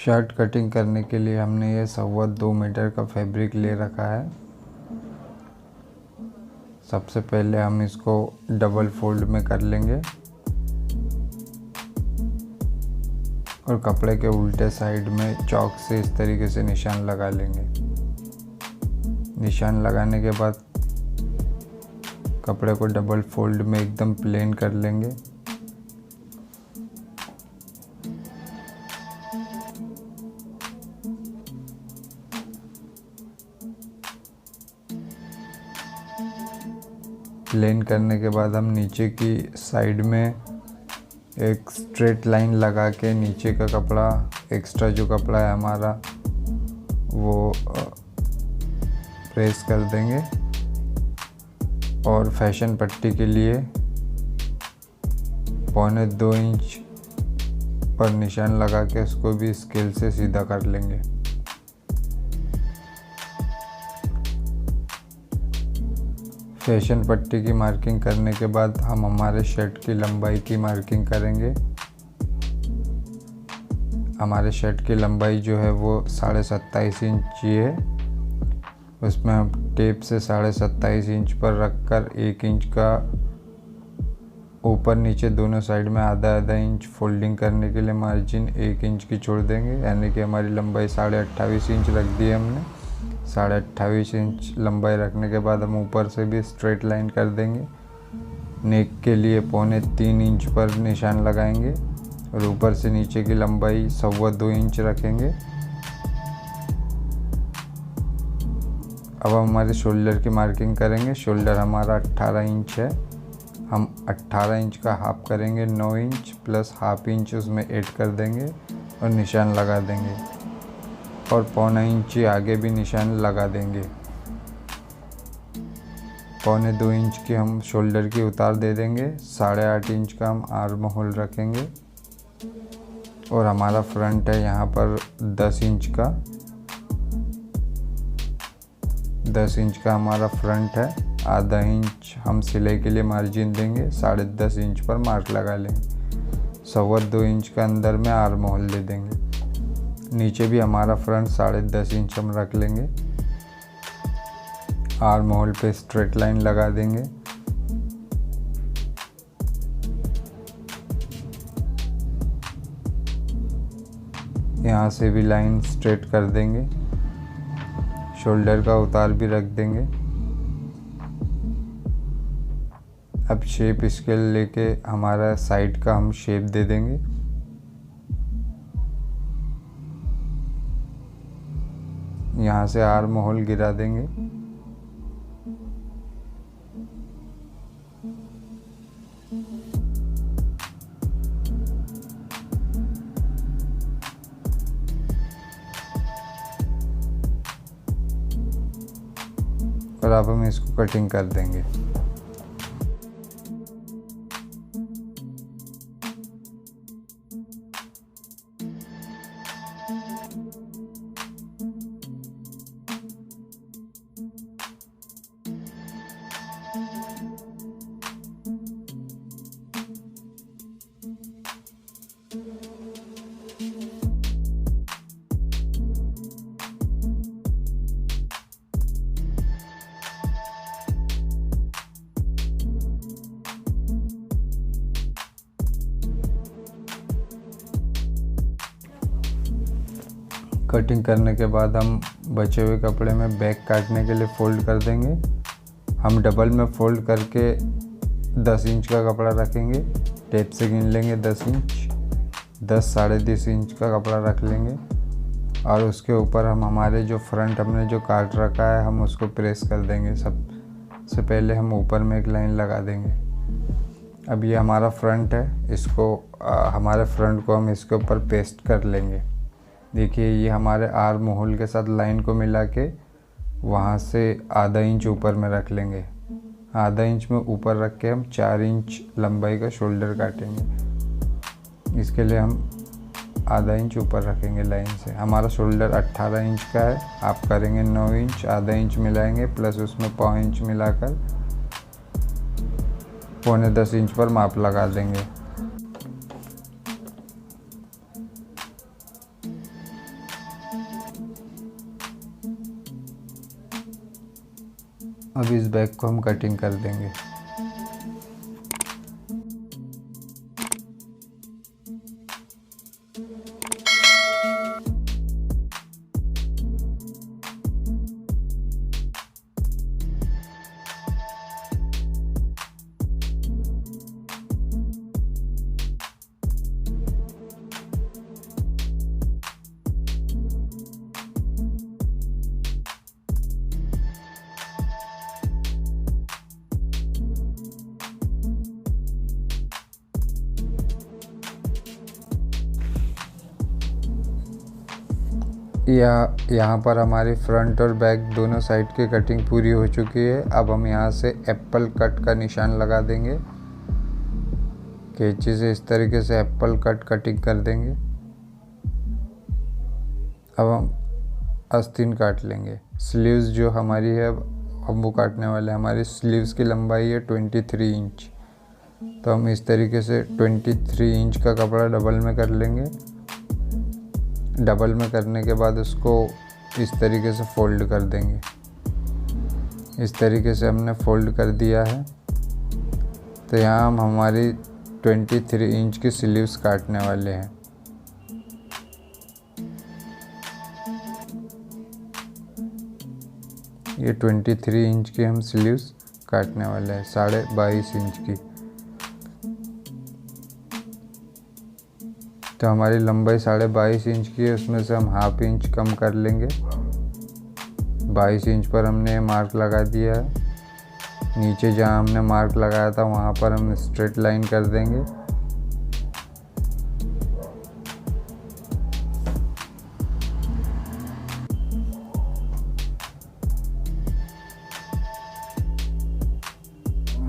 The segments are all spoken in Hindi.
शर्ट कटिंग करने के लिए हमने ये 2.25 मीटर का फैब्रिक ले रखा है। सबसे पहले हम इसको डबल फोल्ड में कर लेंगे और कपड़े के उल्टे साइड में चॉक से इस तरीके से निशान लगा लेंगे। निशान लगाने के बाद कपड़े को डबल फोल्ड में एकदम प्लेन कर लेंगे। प्लेन करने के बाद हम नीचे की साइड में एक स्ट्रेट लाइन लगा के नीचे का कपड़ा, एक्स्ट्रा जो कपड़ा है हमारा, वो प्रेस कर देंगे और फैशन पट्टी के लिए 1.25 इंच पर निशान लगा के उसको भी स्केल से सीधा कर लेंगे। फैशन पट्टी की मार्किंग करने के बाद हम हमारे शर्ट की लंबाई की मार्किंग करेंगे। हमारे शर्ट की लंबाई जो है वो 27.5 इंच है। उसमें हम टेप से 27.5 इंच पर रखकर 1 इंच का ऊपर नीचे दोनों साइड में आधा इंच फोल्डिंग करने के लिए मार्जिन 1 इंच की छोड़ देंगे। यानी कि हमारी लंबाई 28.5 इंच रख दी है हमने। 28.5 इंच लंबाई रखने के बाद हम ऊपर से भी स्ट्रेट लाइन कर देंगे। नेक के लिए 3.25 इंच पर निशान लगाएंगे और ऊपर से नीचे की लंबाई 2.25 इंच रखेंगे। अब हम हमारे शोल्डर की मार्किंग करेंगे। शोल्डर हमारा 18 इंच है। हम 18 इंच का हाफ करेंगे, 9 इंच प्लस हाफ इंच उसमें ऐड कर देंगे और निशान लगा देंगे और 1.25 इंच आगे भी निशान लगा देंगे। 1.25 इंच की हम शोल्डर की उतार दे देंगे। 8.5 इंच का हम आर्म होल रखेंगे और हमारा फ्रंट है यहाँ पर 10 इंच का। 10 इंच का हमारा फ्रंट है। आधा इंच हम सिलाई के लिए मार्जिन देंगे। 10.5 इंच पर मार्क लगा लेंगे। 2.25 इंच का अंदर में आर्म होल दे देंगे। नीचे भी हमारा फ्रंट 10.5 इंच हम रख लेंगे। आर्म होल पे स्ट्रेट लाइन लगा देंगे। यहाँ से भी लाइन स्ट्रेट कर देंगे। शोल्डर का उतार भी रख देंगे। अब शेप स्केल लेके हमारा साइड का हम शेप दे देंगे। यहाँ से आर्म होल गिरा देंगे। और अब हम इसको कटिंग कर देंगे। कटिंग करने के बाद हम बचे हुए कपड़े में बैक काटने के लिए फोल्ड कर देंगे। हम डबल में फोल्ड करके 10 इंच का कपड़ा रखेंगे। टेप से गिन लेंगे 10 इंच। 10-10.5 इंच का कपड़ा रख लेंगे और उसके ऊपर हम हमारे जो फ्रंट हमने जो काट रखा है हम उसको प्रेस कर देंगे। सबसे पहले हम ऊपर में एक लाइन लगा देंगे। अब ये हमारा फ्रंट है। इसको हमारे फ्रंट को हम इसके ऊपर पेस्ट कर लेंगे। देखिए ये हमारे आर्म होल के साथ लाइन को मिला के वहाँ से आधा इंच ऊपर में रख लेंगे। आधा इंच में ऊपर रख के हम 4 इंच लंबाई का शोल्डर काटेंगे। इसके लिए हम आधा इंच ऊपर रखेंगे लाइन से। हमारा शोल्डर 18 इंच का है। आप करेंगे 9 इंच, आधा इंच मिलाएंगे प्लस उसमें 1.25 इंच मिलाकर 9.25 इंच पर माप लगा देंगे। अब इस बैग को हम कटिंग कर देंगे। यहाँ पर हमारी फ्रंट और बैक दोनों साइड की कटिंग पूरी हो चुकी है। अब हम यहाँ से एप्पल कट का निशान लगा देंगे। कैंची से इस तरीके से एप्पल कट कटिंग कर देंगे। अब हम आस्तीन काट लेंगे। स्लीव्स जो हमारी है अब वो काटने वाले हैं। हमारी स्लीव्स की लंबाई है 23 इंच। तो हम इस तरीके से 23 इंच का कपड़ा डबल में कर लेंगे। डबल में करने के बाद उसको इस तरीके से फोल्ड कर देंगे। इस तरीके से हमने फोल्ड कर दिया है। तो यहाँ हम हमारी 23 इंच की स्लीव्स काटने वाले हैं। ये 23 इंच की हम स्लीव्स काटने वाले हैं 22.5 इंच की। तो हमारी लंबाई 22.5 इंच की है, उसमें से हम हाफ इंच कम कर लेंगे। 22 इंच पर हमने मार्क लगा दिया है। नीचे जहाँ हमने मार्क लगाया था वहाँ पर हम स्ट्रेट लाइन कर देंगे।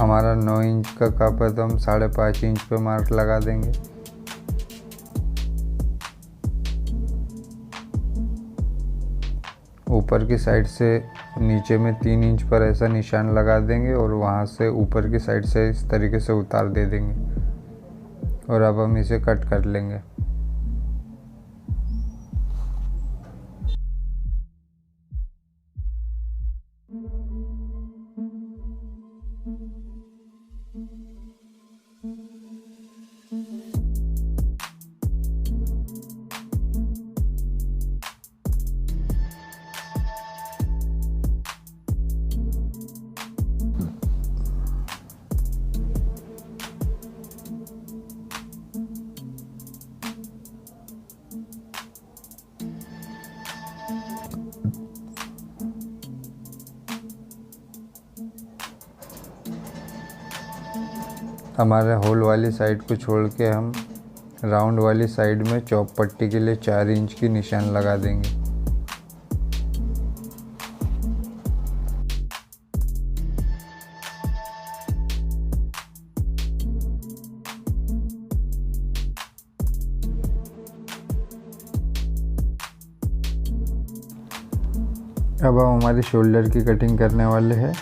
हमारा 9 इंच का कप है तो हम 5.5 इंच पे मार्क लगा देंगे। ऊपर की साइड से नीचे में 3 इंच पर ऐसा निशान लगा देंगे और वहाँ से ऊपर की साइड से इस तरीके से उतार दे देंगे। और अब हम इसे कट कर लेंगे। हमारे होल वाली साइड को छोड़ के हम राउंड वाली साइड में चौप पट्टी के लिए 4 इंच की निशान लगा देंगे। अब हम हमारी शोल्डर की कटिंग करने वाले हैं।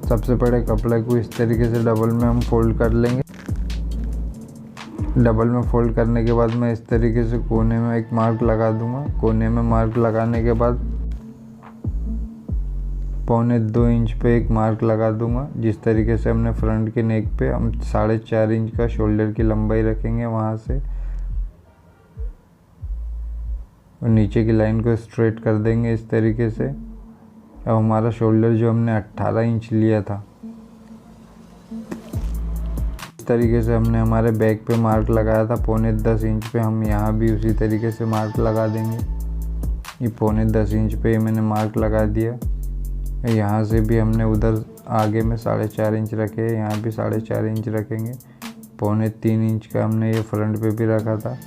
सबसे बड़े कपड़े को इस तरीके से डबल में हम फोल्ड कर लेंगे। डबल में फोल्ड करने के बाद मैं इस तरीके से कोने में एक मार्क लगा दूंगा। कोने में मार्क लगाने के बाद 1.25 इंच पे एक मार्क लगा दूंगा। जिस तरीके से हमने फ्रंट के नेक पे हम 4.5 इंच का शोल्डर की लंबाई रखेंगे वहाँ से, और नीचे की लाइन को स्ट्रेट कर देंगे इस तरीके से। अब हमारा शोल्डर जो हमने 18 इंच लिया था, इस तरीके से हमने हमारे बैक पे मार्क लगाया था 9.25 इंच पे, हम यहाँ भी उसी तरीके से मार्क लगा देंगे। ये 9.25 इंच पे मैंने मार्क लगा दिया। यहाँ से भी हमने उधर आगे में 4.5 इंच रखे, यहाँ भी 4.5 इंच रखेंगे। 3.25 इंच का हमने ये फ्रंट पे भी रखा था।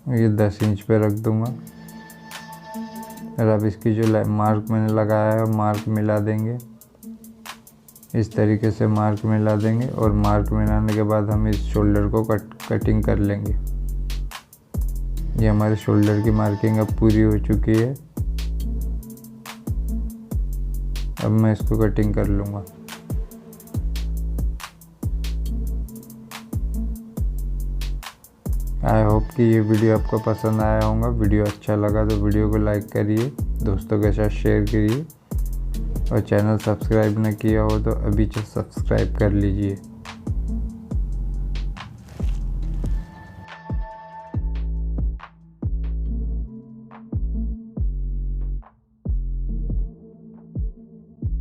ये 10 इंच पे रख दूंगा। और अब इसकी जो मार्क मैंने लगाया है मार्क मिला देंगे। इस तरीके से मार्क मिला देंगे और मार्क मिलाने के बाद हम इस शोल्डर को कटिंग कर लेंगे। ये हमारे शोल्डर की मार्किंग अब पूरी हो चुकी है। अब मैं इसको कटिंग कर लूँगा। आई होप कि ये वीडियो आपको पसंद आया होगा। वीडियो अच्छा लगा तो वीडियो को लाइक करिए, दोस्तों के साथ शेयर करिए और चैनल सब्सक्राइब न किया हो तो अभी सब्सक्राइब कर लीजिए।